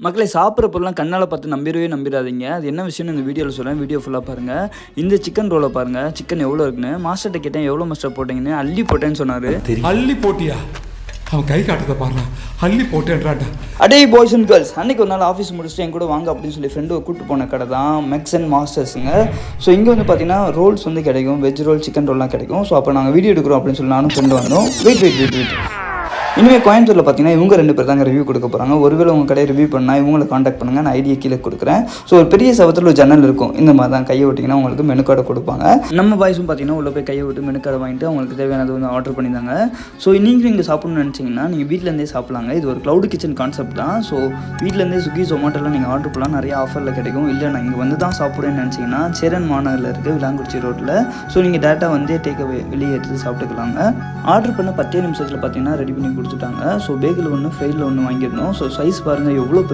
மக்களை சாப்பிட்ற பொருள்லாம் கண்ணால் பார்த்து நம்பிடாதீங்க. அது என்ன விஷயம்னு இந்த வீடியோவில் சொல்கிறேன். வீடியோ ஃபுல்லாக பாருங்கள். இந்த சிக்கன் ரோலை பாருங்கள். சிக்கன் எவ்வளோ இருக்குன்னு மாஸ்டர்கிட்ட கேட்டேன். எவ்வளோ மாஸ்டர் போட்டிங்கன்னு அள்ளி போட்டேன்னு சொன்னார். அள்ளி போட்டியா? அவன் கை காட்டுறதை பாருங்க. அள்ளி போட்டேன்றான்டா. அடே பாய்ஸ் அண்ட் கேர்ள்ஸ், அன்றைக்கி ஒரு நாள் ஆஃபீஸ் முடிச்சுட்டு என் கூட வாங்க அப்படின்னு சொல்லி ஃப்ரெண்டு கூப்பிட்டு போன கடை தான் மெக்ஸ் அண்ட் மாஸ்டர்ஸுங்க. ஸோ இங்கே வந்து பார்த்தீங்கன்னா ரோல்ஸ் வந்து கிடைக்கும். வெஜ் ரோல், சிக்கன் ரோல்லாம் கிடைக்கும். ஸோ அப்போ நாங்கள் வீடியோ எடுக்கிறோம் அப்படின்னு சொல்லி நானும் ஃப்ரெண்டு வந்தோம். வெயிட் இனிமேல் கோயம்புத்தூரில் பார்த்தீங்கன்னா இவங்க 2 பேர் தாங்க ரிவ்யூ கொடுக்க போகிறாங்க. ஒருவேளை உங்கள் கடையை ரிவ்யூ பண்ணால் இவங்களை காண்டாக்ட் பண்ணுங்கள். நான் ஐடியா கீழே கொடுக்குறேன். ஸோ ஒரு பெரிய சவத்தில் ஒரு ஜன்னல் இருக்கும். இந்த மாதிரி தான் கையை விட்டிங்கன்னா உங்களுக்கு மெனு கார்டை கொடுப்பாங்க. நம்ம பாய்ஸும் பார்த்தீங்கன்னா உள்ளே போய் கையை விட்டு மெனு கார்டை வாங்கிட்டு அவங்களுக்கு தேவையானது வந்து ஆர்டர் பண்ணியிருந்தாங்க. ஸோ நீங்கள் இங்கே சாப்பிட்ணுன்னு நினச்சிங்கன்னா நீங்கள் வீட்டிலேருந்தே சாப்பிட்லாங்க. இது ஒரு க்ளவுட் கிச்சன் கான்செப்ட் தான். ஸோ வீட்டிலேருந்தே ஸ்விக்கி, ஜொமேட்டோலாம் நீங்கள் ஆர்டர் பண்ணலாம். நிறைய ஆஃபரில் கிடைக்கும். இல்லை நான் இங்கே வந்து தான் சாப்பிடுவேன்னு நினச்சிங்கன்னா சேரன் மாநகரில் இருக்குது, விளாங்குறிச்சி ரோட்டில். ஸோ நீங்கள் டேட்டா வந்து டேக் அவே வெளியே எடுத்து சாப்பிட்டுக்கலாங்க. ஆர்டர் பண்ண 10 நிமிஷத்தில் பார்த்தீங்கன்னா ரெடி பண்ணி கொடுத்துட்டாங்க. ஸோ பேக்கில் ஒன்று, ஃபெயிலில் ஒன்று வாங்கிடணும். ஸோ சைஸ் பாருங்கள் எவ்வளோ பெருசு.